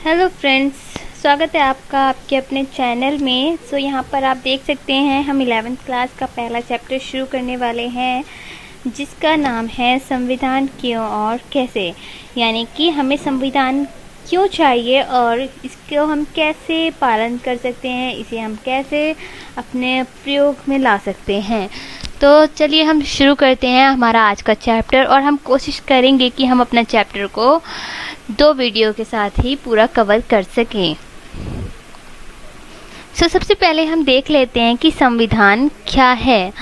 Hello friends, स्वागत है आपका आपके अपने चैनल में। यहाँ पर आप देख सकते हैं हम 11th क्लास का पहला चैप्टर शुरू करने वाले हैं, जिसका नाम है संविधान क्यों और कैसे। यानी कि हमें संविधान क्यों चाहिए और इसको हम कैसे पालन कर सकते हैं, इसे हम कैसे अपने प्रयोग में ला सकते हैं। तो चलिए हम शुरू करते हैं हमारा आज का चैप्टर, और हम कोशिश करेंगे कि हम अपना चैप्टर को 2 वीडियो के साथ ही पूरा कवर कर सकें। सबसे पहले हम देख लेते हैं कि संविधान क्या है।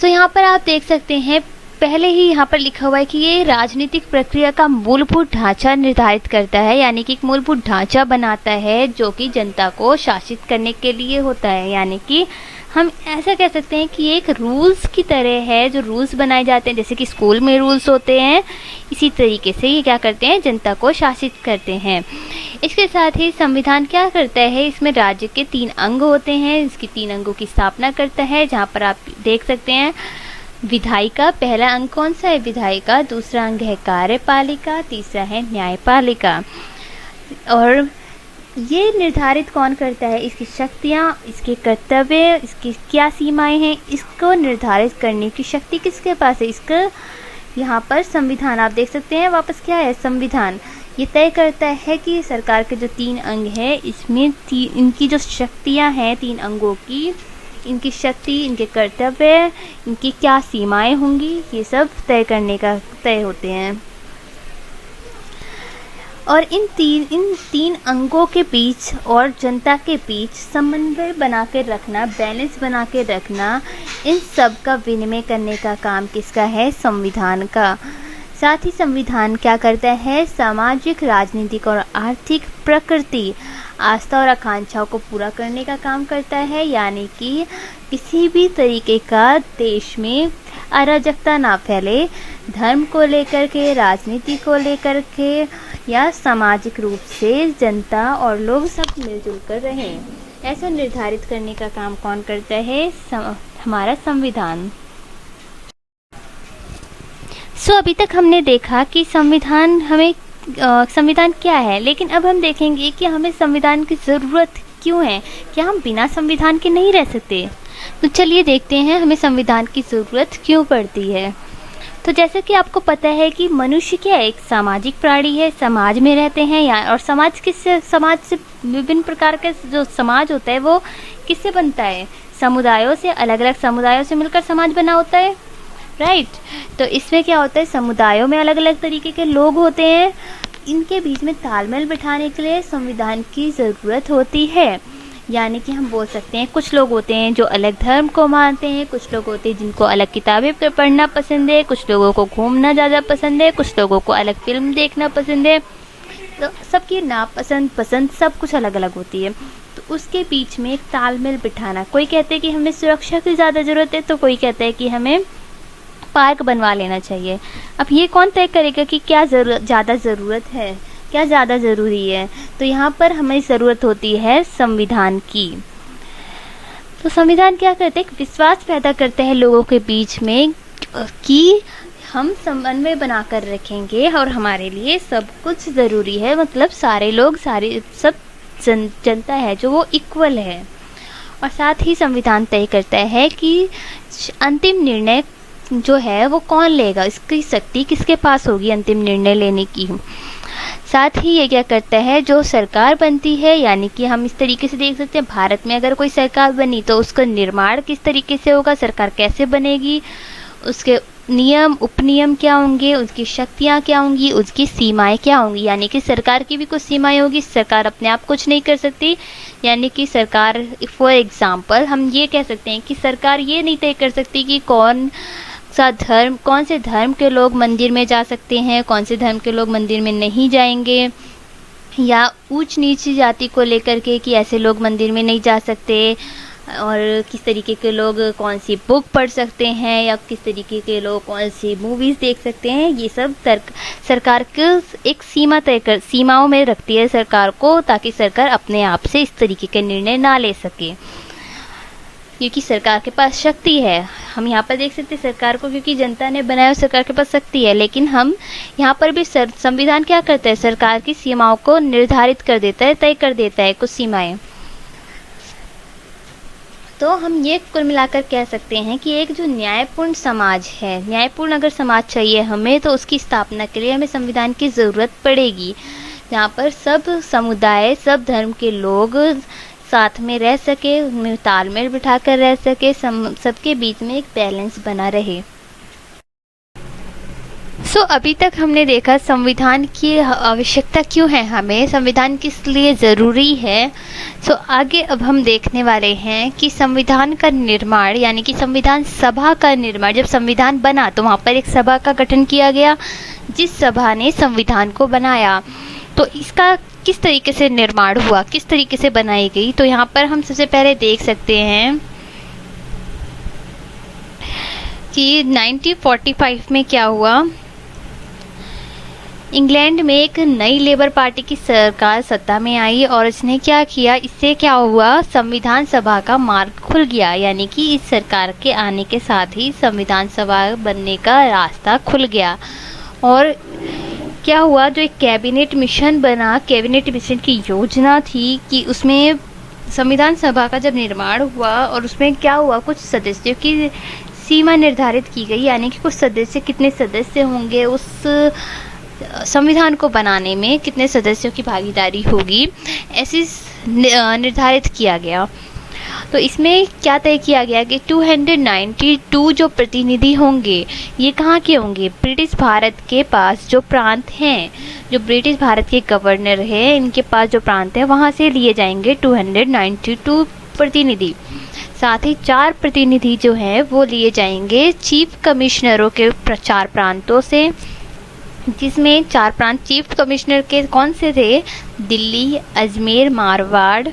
यहाँ पर आप देख सकते हैं, पहले ही यहाँ पर लिखा हुआ है कि ये राजनीतिक प्रक्रिया का मूलभूत ढांचा निर्धारित करता है, यानी कि एक मूलभूत ढांचा बनाता है जो कि जनता को शासित करने के लिए होता है। यानी कि हम ऐसा कह सकते हैं कि एक रूल्स की तरह है, जो रूल्स बनाए जाते हैं जैसे कि स्कूल में रूल्स होते हैं, इसी तरीके से ये क्या करते हैं, जनता को शासित करते हैं। इसके साथ ही संविधान क्या करता है, इसमें राज्य के 3 अंग होते हैं, इसकी 3 अंगों की स्थापना करता है। जहाँ पर आप देख सकते हैं विधायिका, पहला अंग कौन सा है, विधायिका। दूसरा अंग है कार्यपालिका, तीसरा है न्यायपालिका। और ये निर्धारित कौन करता है, इसकी शक्तियाँ, इसके कर्तव्य, इसकी क्या सीमाएं हैं, इसको निर्धारित करने की शक्ति किसके पास है। इसका यहाँ पर संविधान आप देख सकते हैं, वापस क्या है, संविधान। ये तय करता है कि सरकार के जो 3 अंग है, इसमें इनकी जो शक्तियाँ हैं 3 अंगों की, इनकी शक्ति, इनके कर्तव्य, इनकी क्या सीमाएं होंगी, ये सब तय होते हैं। और इन तीन अंगों के बीच और जनता के बीच समन्वय बना के रखना, बैलेंस बना के रखना, इन सब का विनिमय करने का काम किसका है, संविधान का। साथ ही संविधान क्या करता है, सामाजिक, राजनीतिक और आर्थिक प्रकृति, आस्था और आकांक्षाओं को पूरा करने का काम करता है। यानी कि किसी भी तरीके का देश में अराजकता ना फैले, धर्म को लेकर के, राजनीति को लेकर के, या सामाजिक रूप से जनता और लोग सब मिलजुल कर रहें, ऐसा निर्धारित करने का काम कौन करता है, हमारा संविधान। अभी तक हमने देखा कि संविधान संविधान क्या है, लेकिन अब हम देखेंगे कि हमें संविधान की ज़रूरत क्यों है, क्या हम बिना संविधान के नहीं रह सकते। तो चलिए देखते हैं हमें संविधान की ज़रूरत क्यों पड़ती है। तो जैसे कि आपको पता है कि मनुष्य क्या है, एक सामाजिक प्राणी है, समाज में रहते हैं। और समाज से विभिन्न प्रकार के जो समाज होता है वो किससे बनता है, समुदायों से, अलग अलग समुदायों से मिलकर समाज बना होता है, राइट। तो इसमें क्या होता है, समुदायों में अलग अलग तरीके के लोग होते हैं, इनके बीच में तालमेल बिठाने के लिए संविधान की ज़रूरत होती है। यानी कि हम बोल सकते हैं कुछ लोग होते हैं जो अलग धर्म को मानते हैं, कुछ लोग होते हैं जिनको अलग किताबें पढ़ना पसंद है, कुछ लोगों को घूमना ज़्यादा पसंद है, कुछ लोगों को अलग फिल्म देखना पसंद है। तो सबकी नापसंद सब कुछ अलग अलग होती है। तो उसके बीच में एक तालमेल बिठाना, कोई कहते हैं कि हमें सुरक्षा की ज़्यादा ज़रूरत है, तो कोई कहता है कि हमें पार्क बनवा लेना चाहिए। अब ये कौन तय करेगा कि क्या ज़्यादा ज़रूरत है, क्या ज़्यादा ज़रूरी है। तो यहाँ पर हमें ज़रूरत होती है संविधान की। तो संविधान क्या करते हैं, विश्वास पैदा करते हैं लोगों के बीच में कि हम समन्वय बनाकर रखेंगे और हमारे लिए सब कुछ ज़रूरी है, मतलब सारे लोग, सब जनता है जो वो इक्वल है। और साथ ही संविधान तय करता है कि अंतिम निर्णय जो है वो कौन लेगा, इसकी शक्ति किसके पास होगी अंतिम निर्णय लेने की। साथ ही ये क्या करता है, जो सरकार बनती है, यानी कि हम इस तरीके से देख सकते हैं, भारत में अगर कोई सरकार बनी तो उसका निर्माण किस तरीके से होगा, सरकार कैसे बनेगी, उसके नियम उपनियम क्या होंगे, उसकी शक्तियाँ क्या होंगी, उसकी सीमाएं क्या होंगी। यानी कि सरकार की भी कुछ सीमाएं होगी, सरकार अपने आप कुछ नहीं कर सकती। यानी कि सरकार, फॉर एग्जाम्पल हम ये कह सकते हैं कि सरकार ये नहीं तय कर सकती कि कौन से धर्म के लोग मंदिर में जा सकते हैं, कौन से धर्म के लोग मंदिर में नहीं जाएंगे, या ऊंच नीच जाति को लेकर के कि ऐसे लोग मंदिर में नहीं जा सकते, और किस तरीके के लोग कौन सी बुक पढ़ सकते हैं, या किस तरीके के लोग कौन सी मूवीज़ देख सकते हैं। ये सब सरकार के एक सीमाओं में रखती है सरकार को, ताकि सरकार अपने आप से इस तरीके के निर्णय ना ले सके। क्योंकि सरकार के पास शक्ति है। हम यहाँ पर देख सकते हैं सरकार को, क्योंकि जनता ने बनाया, सरकार के पास शक्ति है। लेकिन हम यहाँ पर भी संविधान क्या करता है, सरकार की सीमाओं को निर्धारित कर देता है, तय कर देता है कुछ सीमाएं। तो हम ये कुल मिलाकर कह सकते हैं कि एक जो न्यायपूर्ण समाज है, न्यायपूर्ण अगर समाज चाहिए हमें, तो उसकी स्थापना के लिए हमें संविधान की ज़रूरत पड़ेगी, जहाँ पर सब समुदाय, सब धर्म के लोग साथ में रह सके, उनमें तालमेल बिठाकर रह सके, सबके बीच में एक बैलेंस बना रहे। अभी तक हमने देखा संविधान की आवश्यकता क्यों है, हमें संविधान किस लिए ज़रूरी है। आगे अब हम देखने वाले हैं कि संविधान का निर्माण, यानी कि संविधान सभा का निर्माण, जब संविधान बना तो वहाँ पर एक सभा का गठन किया गया, जिस सभा ने संविधान को बनाया। तो इसका किस तरीके से निर्माण हुआ, किस तरीके से बनाई गई, तो यहाँ पर हम सबसे पहले देख सकते हैं कि 1945 में क्या हुआ। इंग्लैंड में एक नई लेबर पार्टी की सरकार सत्ता में आई और इसने क्या किया, इससे क्या हुआ, संविधान सभा का मार्ग खुल गया। यानी कि इस सरकार के आने के साथ ही संविधान सभा बनने का रास्ता खुल गया। और क्या हुआ, जो एक कैबिनेट मिशन बना, कैबिनेट मिशन की योजना थी कि उसमें संविधान सभा का जब निर्माण हुआ और उसमें क्या हुआ, कुछ सदस्यों की सीमा निर्धारित की गई, यानी कि कुछ सदस्य, कितने सदस्य होंगे उस संविधान को बनाने में, कितने सदस्यों की भागीदारी होगी, ऐसी निर्धारित किया गया। तो इसमें क्या तय किया गया कि 292 जो प्रतिनिधि होंगे, ये कहाँ के होंगे, ब्रिटिश भारत के पास जो प्रांत हैं, जो ब्रिटिश भारत के गवर्नर हैं, इनके पास जो प्रांत हैं वहाँ से लिए जाएंगे 292 प्रतिनिधि। साथ ही 4 प्रतिनिधि जो हैं वो लिए जाएंगे चीफ कमिश्नरों के 4 प्रांतों से, जिसमें 4 प्रांत चीफ कमिश्नर के कौन से थे, दिल्ली, अजमेर, मारवाड़,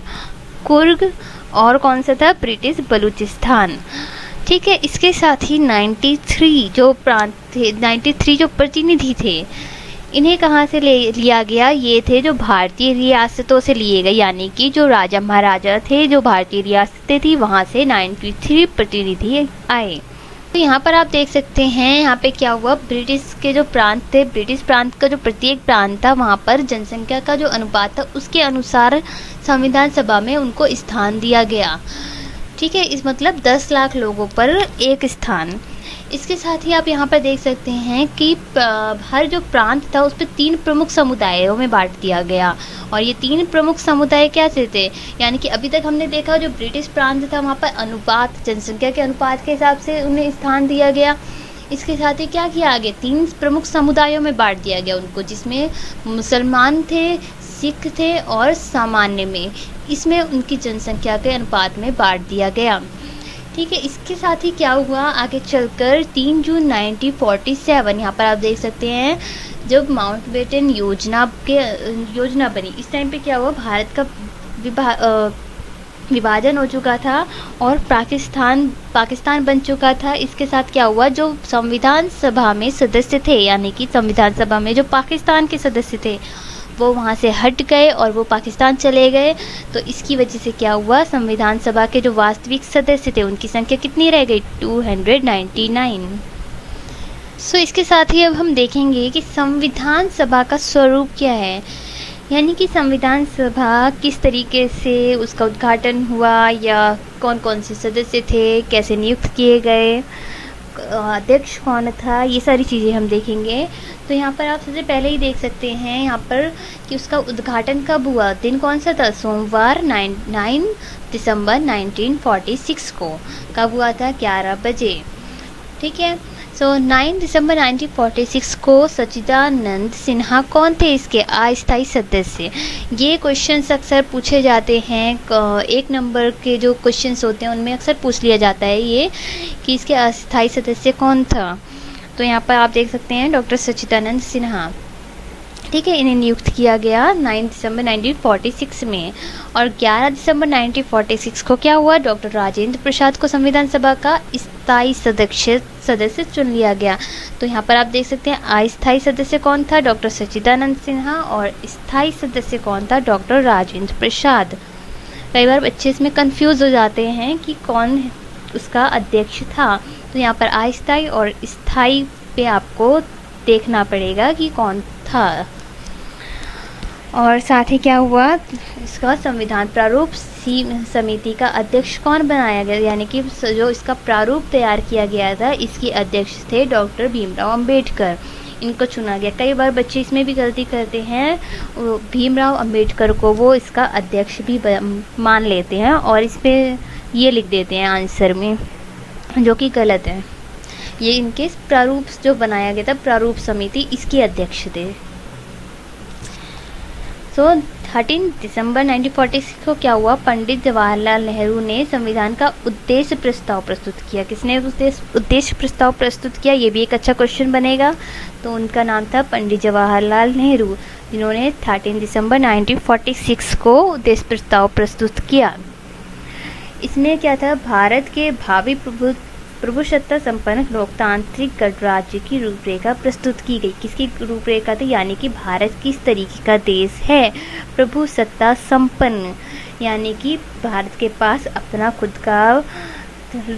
कुर्ग और कौन सा था, ब्रिटिश बलूचिस्तान। ठीक है, इसके साथ ही 93 जो प्रांत थे, 93 जो प्रतिनिधि थे, इन्हें कहाँ से लिया गया, ये थे जो भारतीय रियासतों से लिए गए, यानी कि जो राजा महाराजा थे, जो भारतीय रियासतें थी, वहाँ से 93 प्रतिनिधि आए। तो यहाँ पर आप देख सकते हैं, यहाँ पे क्या हुआ, ब्रिटिश के जो प्रांत थे, ब्रिटिश प्रांत का जो प्रत्येक प्रांत था, वहाँ पर जनसंख्या का जो अनुपात था, उसके अनुसार संविधान सभा में उनको स्थान दिया गया। ठीक है, इस मतलब 10 लाख लोगों पर एक स्थान। इसके साथ ही आप यहाँ पर देख सकते हैं कि हर जो प्रांत था उस पर 3 प्रमुख समुदायों में बांट दिया गया। और ये 3 प्रमुख समुदाय क्या थे, यानी कि अभी तक हमने देखा जो ब्रिटिश प्रांत था वहाँ पर अनुपात, जनसंख्या के अनुपात के हिसाब से उन्हें स्थान दिया गया। इसके साथ ही क्या किया, आगे 3 प्रमुख समुदायों में बांट दिया गया उनको, जिसमें मुसलमान थे, सिख थे और सामान्य में, इसमें उनकी जनसंख्या के अनुपात में बांट दिया गया। ठीक है, इसके साथ ही क्या हुआ, आगे चलकर 3 जून 1947, यहाँ पर आप देख सकते हैं जब माउंटबेटन योजना बनी, इस टाइम पे क्या हुआ, भारत का विभाजन हो चुका था और पाकिस्तान बन चुका था। इसके साथ क्या हुआ, जो संविधान सभा में सदस्य थे, यानी कि संविधान सभा में जो पाकिस्तान के सदस्य थे, वो वहाँ से हट गए और वो पाकिस्तान चले गए। तो इसकी वजह से क्या हुआ, संविधान सभा के जो वास्तविक सदस्य थे उनकी संख्या कितनी रह गई, 299। इसके साथ ही अब हम देखेंगे कि संविधान सभा का स्वरूप क्या है, यानी कि संविधान सभा किस तरीके से उसका उद्घाटन हुआ, या कौन कौन से सदस्य थे, कैसे नियुक्त किए गए, अध्यक्ष कौन था, ये सारी चीज़ें हम देखेंगे। तो यहाँ पर आप सबसे पहले ही देख सकते हैं यहाँ पर कि उसका उद्घाटन कब हुआ, दिन कौन सा था, सोमवार 9 दिसंबर 1946 को। कब हुआ था, 11 बजे। ठीक है, 9 दिसंबर 1946 को सच्चिदानंद सिन्हा कौन थे, इसके अस्थायी सदस्य। ये क्वेश्चंस अक्सर पूछे जाते हैं, 1 नंबर के जो क्वेश्चंस होते हैं उनमें अक्सर पूछ लिया जाता है ये कि इसके अस्थायी सदस्य कौन था। तो यहाँ पर आप देख सकते हैं डॉक्टर सच्चिदानंद सिन्हा। ठीक है, इन्हें नियुक्त किया गया 9 दिसंबर 1946 में। और 11 दिसंबर 1946 को क्या हुआ, डॉक्टर राजेंद्र प्रसाद को संविधान सभा का स्थायी सदस्य चुन लिया गया। तो यहाँ पर आप देख सकते हैं अस्थायी सदस्य कौन था, डॉक्टर सच्चिदानंद सिन्हा, और स्थायी सदस्य कौन था, डॉक्टर राजेंद्र प्रसाद। कई बार बच्चे इसमें कंफ्यूज हो जाते हैं कि कौन उसका अध्यक्ष था। तो यहाँ पर अस्थायी और स्थायी पे आपको देखना पड़ेगा कि कौन था। और साथ ही क्या हुआ, इसका संविधान प्रारूप समिति का अध्यक्ष कौन बनाया गया, यानी कि जो इसका प्रारूप तैयार किया गया था इसके अध्यक्ष थे डॉक्टर भीमराव अंबेडकर। इनको चुना गया। कई बार बच्चे इसमें भी गलती करते हैं, भीमराव अंबेडकर को वो इसका अध्यक्ष भी मान लेते हैं और इस पे ये लिख देते हैं आंसर में, जो कि गलत है। ये इनके प्रारूप जो बनाया गया था, प्रारूप समिति, इसके अध्यक्ष थे। 13 दिसंबर 1946 को क्या हुआ, पंडित जवाहरलाल नेहरू ने संविधान का उद्देश्य प्रस्ताव प्रस्तुत किया। किसने उद्देश्य प्रस्ताव प्रस्तुत किया, ये भी एक अच्छा क्वेश्चन बनेगा। तो उनका नाम था पंडित जवाहरलाल नेहरू, जिन्होंने 13 दिसंबर 1946 को उद्देश्य प्रस्ताव प्रस्तुत किया। इसमें क्या था, भारत के भावी प्रभुसत्ता संपन्न लोकतांत्रिक गणराज्य की रूपरेखा प्रस्तुत की गई। किसकी रूपरेखा थी, यानी कि भारत किस तरीके का देश है, प्रभुसत्ता संपन्न, यानी कि भारत के पास अपना खुद का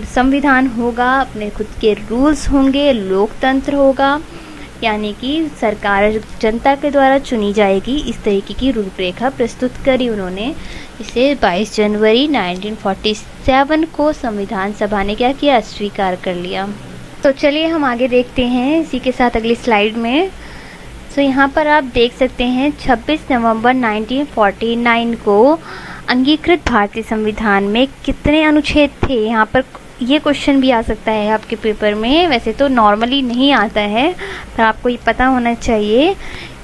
संविधान होगा, अपने खुद के रूल्स होंगे, लोकतंत्र होगा, यानी कि सरकार जनता के द्वारा चुनी जाएगी। इस तरीके की रूपरेखा प्रस्तुत करी उन्होंने। इसे 22 जनवरी 1947 को संविधान सभा ने क्या किया, स्वीकार कर लिया। तो चलिए हम आगे देखते हैं इसी के साथ अगली स्लाइड में। तो यहाँ पर आप देख सकते हैं 26 नवंबर 1949 को अंगीकृत भारतीय संविधान में कितने अनुच्छेद थे। यहाँ पर ये क्वेश्चन भी आ सकता है आपके पेपर में, वैसे तो नॉर्मली नहीं आता है पर आपको ये पता होना चाहिए।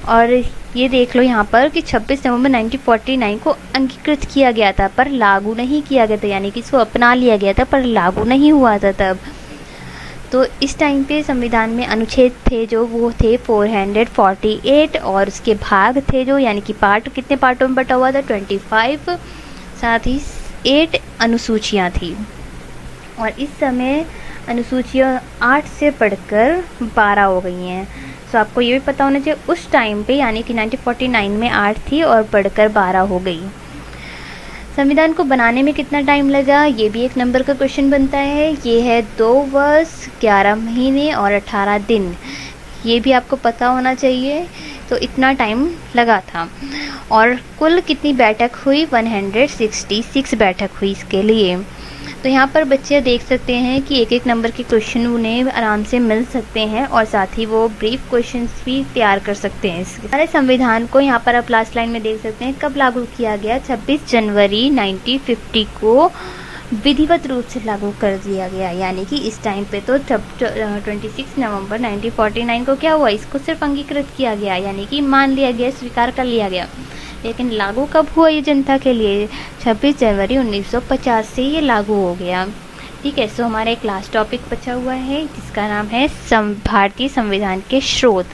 और ये देख लो यहाँ पर कि 26 नवंबर 1949 को अंगीकृत किया गया था पर लागू नहीं किया गया था, यानी कि इसको अपना लिया गया था पर लागू नहीं हुआ था तब। तो इस टाइम पे संविधान में अनुच्छेद थे जो वो थे 448 और उसके भाग थे जो, यानी कि पार्ट, कितने पार्टों में बटा हुआ था, 25। साथ ही 8 अनुसूचियाँ थी और इस समय अनुसूचियाँ 8 से बढ़कर 12 हो गई हैं। तो आपको ये भी पता होना चाहिए उस टाइम पे, यानी कि 1949 में 8 थी और बढ़कर 12 हो गई। संविधान को बनाने में कितना टाइम लगा, ये भी एक नंबर का क्वेश्चन बनता है। ये है 2 वर्ष 11 महीने और 18 दिन, ये भी आपको पता होना चाहिए। तो इतना टाइम लगा था। और कुल कितनी बैठक हुई, 166 बैठक हुई इसके लिए। तो यहाँ पर बच्चे देख सकते हैं कि एक एक नंबर के क्वेश्चन उन्हें आराम से मिल सकते हैं और साथ ही वो ब्रीफ क्वेश्चंस भी तैयार कर सकते हैं। हमारे संविधान को यहाँ पर आप लास्ट लाइन में देख सकते हैं कब लागू किया गया, 26 जनवरी 1950 को विधिवत रूप से लागू कर दिया गया। यानी कि इस टाइम पे तो 26 नवंबर 1949 को क्या हुआ, इसको सिर्फ अंगीकृत किया गया, यानी कि मान लिया गया, स्वीकार कर लिया गया। लेकिन लागू कब हुआ ये जनता के लिए, 26 जनवरी 1950 से ये लागू हो गया। ठीक है। सो हमारा एक लास्ट टॉपिक बचा हुआ है जिसका नाम है भारतीय संविधान के स्रोत।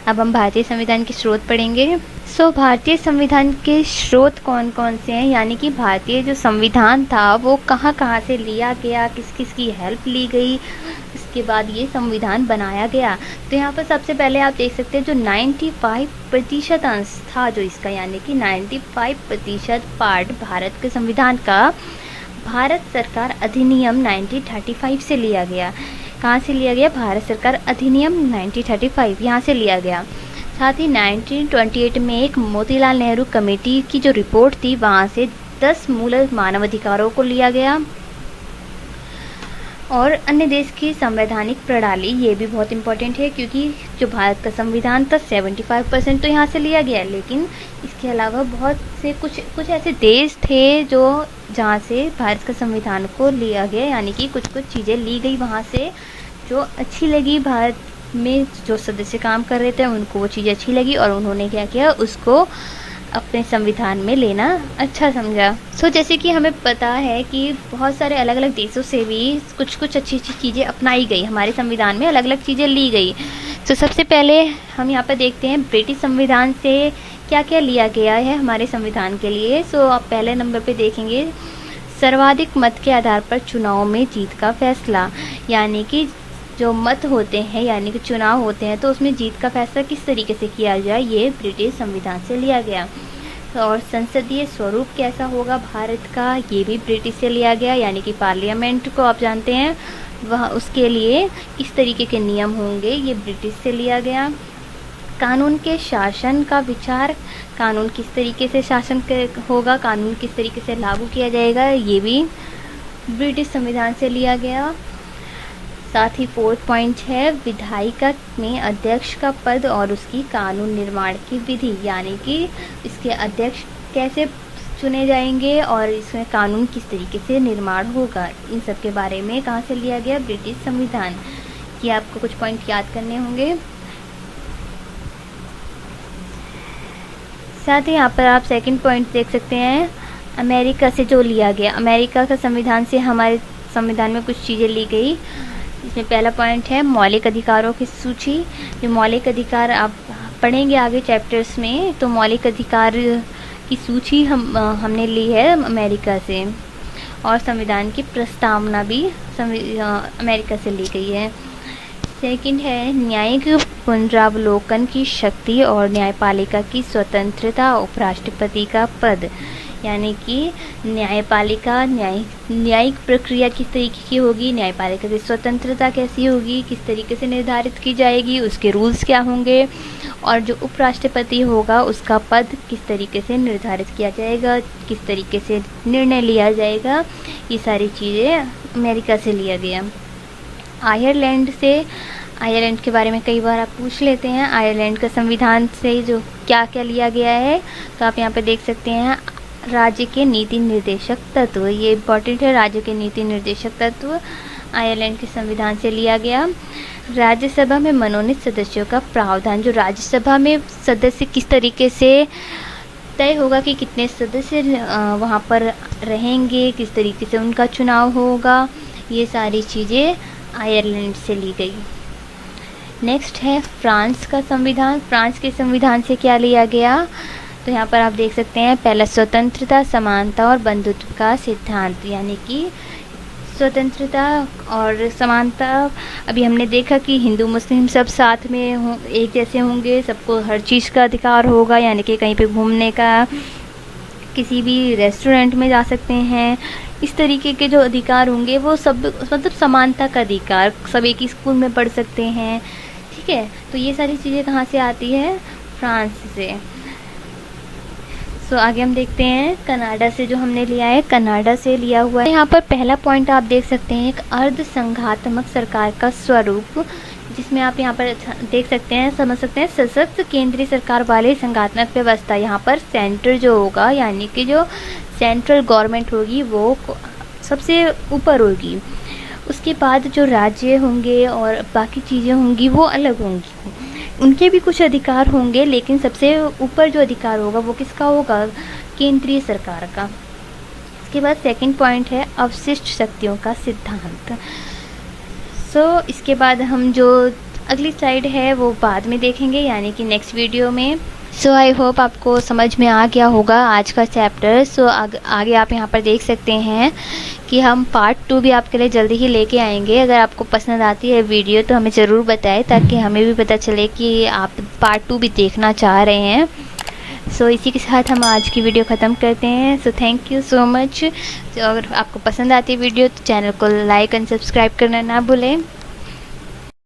अब हम भारतीय संविधान के स्रोत पढ़ेंगे। सो भारतीय संविधान के स्रोत कौन कौन से हैं, यानी कि भारतीय जो संविधान था वो कहाँ कहाँ से लिया गया, किस किस की हेल्प ली गई, इसके बाद ये संविधान बनाया गया। तो यहाँ पर सबसे पहले आप देख सकते हैं जो 95% अंश था जो इसका, यानी कि 95% पार्ट भारत के संविधान का भारत सरकार अधिनियम 1935 से लिया गया। कहाँ से लिया गया, भारत सरकार अधिनियम 1935 यहाँ से लिया गया। साथ ही 1928 में एक मोतीलाल नेहरू कमेटी की जो रिपोर्ट थी वहाँ से 10 मूल मानवाधिकारों को लिया गया। और अन्य देश की संवैधानिक प्रणाली, ये भी बहुत इंपॉर्टेंट है क्योंकि जो भारत का संविधान था 75% तो यहाँ से लिया गया, लेकिन इसके अलावा बहुत से कुछ ऐसे देश थे जो जहाँ से भारत का संविधान को लिया गया, यानी कि कुछ चीज़ें ली गई वहाँ से जो अच्छी लगी। भारत में जो सदस्य काम कर रहे थे उनको वो चीज़ अच्छी लगी और उन्होंने क्या किया, उसको अपने संविधान में लेना अच्छा समझा। सो जैसे कि हमें पता है कि बहुत सारे अलग अलग देशों से भी कुछ अच्छी चीज़ें अपनाई गई, हमारे संविधान में अलग अलग चीज़ें ली गई। तो सबसे पहले हम यहाँ पर देखते हैं ब्रिटिश संविधान से क्या क्या लिया गया है हमारे संविधान के लिए। सो आप पहले नंबर पे देखेंगे सर्वाधिक मत के आधार पर चुनाव में जीत का फैसला, यानी कि जो मत होते हैं, यानी कि चुनाव होते हैं तो उसमें जीत का फैसला किस तरीके से किया जाए, ये ब्रिटिश संविधान से लिया गया। और संसदीय स्वरूप कैसा होगा भारत का, ये भी ब्रिटिश से लिया गया, यानी कि पार्लियामेंट को आप जानते हैं, वह उसके लिए किस तरीके के नियम होंगे, ये ब्रिटिश से लिया गया। कानून के शासन का विचार, कानून किस तरीके से शासन होगा, कानून किस तरीके से लागू किया जाएगा, ये भी ब्रिटिश संविधान से लिया गया। साथ ही 4th पॉइंट है विधायिका में अध्यक्ष का पद और उसकी कानून निर्माण की विधि, यानी कि इसके अध्यक्ष कैसे चुने जाएंगे और इसमें कानून किस तरीके से निर्माण होगा, इन सब के बारे में कहाँ से लिया गया, ब्रिटिश संविधान। ये आपको कुछ पॉइंट याद करने होंगे। साथ ही यहाँ पर आप 2nd पॉइंट देख सकते हैं, अमेरिका से जो लिया गया, अमेरिका का संविधान से हमारे संविधान में कुछ चीज़ें ली गई। इसमें पहला पॉइंट है मौलिक अधिकारों की सूची। जो मौलिक अधिकार आप पढ़ेंगे आगे चैप्टर्स में, तो मौलिक अधिकार की सूची हमने ली है अमेरिका से, और संविधान की प्रस्तावना भी अमेरिका से ली गई है। 2nd है न्यायिक पुनरावलोकन की शक्ति और न्यायपालिका की स्वतंत्रता, उपराष्ट्रपति का पद, यानी कि न्यायपालिका न्यायिक प्रक्रिया किस तरीके की होगी, न्यायपालिका की स्वतंत्रता कैसी होगी, किस तरीके से निर्धारित की जाएगी, उसके रूल्स क्या होंगे, और जो उपराष्ट्रपति होगा उसका पद किस तरीके से निर्धारित किया जाएगा, किस तरीके से निर्णय लिया जाएगा, ये सारी चीज़ें अमेरिका से लिया गया। आयरलैंड के बारे में कई बार आप पूछ लेते हैं, आयरलैंड का संविधान से जो क्या क्या लिया गया है, तो आप यहाँ पे देख सकते हैं राज्य के नीति निर्देशक तत्व, ये इम्पॉर्टेंट है, राज्य के नीति निर्देशक तत्व आयरलैंड के संविधान से लिया गया। राज्यसभा में मनोनीत सदस्यों का प्रावधान, जो राज्यसभा में सदस्य किस तरीके से तय होगा कि कितने सदस्य वहाँ पर रहेंगे, किस तरीके से उनका चुनाव होगा, ये सारी चीज़ें आयरलैंड से ली गई। नेक्स्ट है फ्रांस का संविधान। फ्रांस के संविधान से क्या लिया गया, तो यहाँ पर आप देख सकते हैं पहला स्वतंत्रता, समानता और बंधुत्व का सिद्धांत, यानी कि स्वतंत्रता और समानता। अभी हमने देखा कि हिंदू मुस्लिम सब साथ में एक जैसे होंगे, सबको हर चीज़ का अधिकार होगा, यानी कि कहीं पे घूमने का, किसी भी रेस्टोरेंट में जा सकते हैं, इस तरीके के जो अधिकार होंगे वो सब, मतलब समानता का अधिकार, सब एक ही स्कूल में पढ़ सकते हैं, ठीक है। तो ये सारी चीज़ें कहाँ से आती है, फ्रांस से। सो आगे हम देखते हैं कनाडा से, जो हमने लिया है कनाडा से लिया हुआ है। यहाँ पर पहला पॉइंट आप देख सकते हैं एक अर्ध संघात्मक सरकार का स्वरूप, जिसमें आप यहाँ पर देख सकते हैं, समझ सकते हैं सशक्त केंद्रीय सरकार वाले संघात्मक व्यवस्था। यहाँ पर सेंटर जो होगा, यानी कि जो सेंट्रल गवर्नमेंट होगी वो सबसे ऊपर होगी, उसके बाद जो राज्य होंगे और बाकी चीज़ें होंगी वो अलग होंगी, उनके भी कुछ अधिकार होंगे, लेकिन सबसे ऊपर जो अधिकार होगा वो किसका होगा, केंद्रीय सरकार का। इसके बाद 2nd पॉइंट है अवशिष्ट शक्तियों का सिद्धांत। सो इसके बाद हम जो अगली स्लाइड है वो बाद में देखेंगे, यानी कि नेक्स्ट वीडियो में। सो आई होप आपको समझ में आ गया होगा आज का चैप्टर। सो आगे आप यहाँ पर देख सकते हैं कि हम पार्ट 2 भी आपके लिए जल्दी ही लेके आएंगे। अगर आपको पसंद आती है वीडियो तो हमें ज़रूर बताएं, ताकि हमें भी पता चले कि आप पार्ट 2 भी देखना चाह रहे हैं। सो इसी के साथ हम आज की वीडियो ख़त्म करते हैं। So thank you so much. अगर आपको पसंद आती है वीडियो तो चैनल को लाइक एंड सब्सक्राइब करना ना भूलें।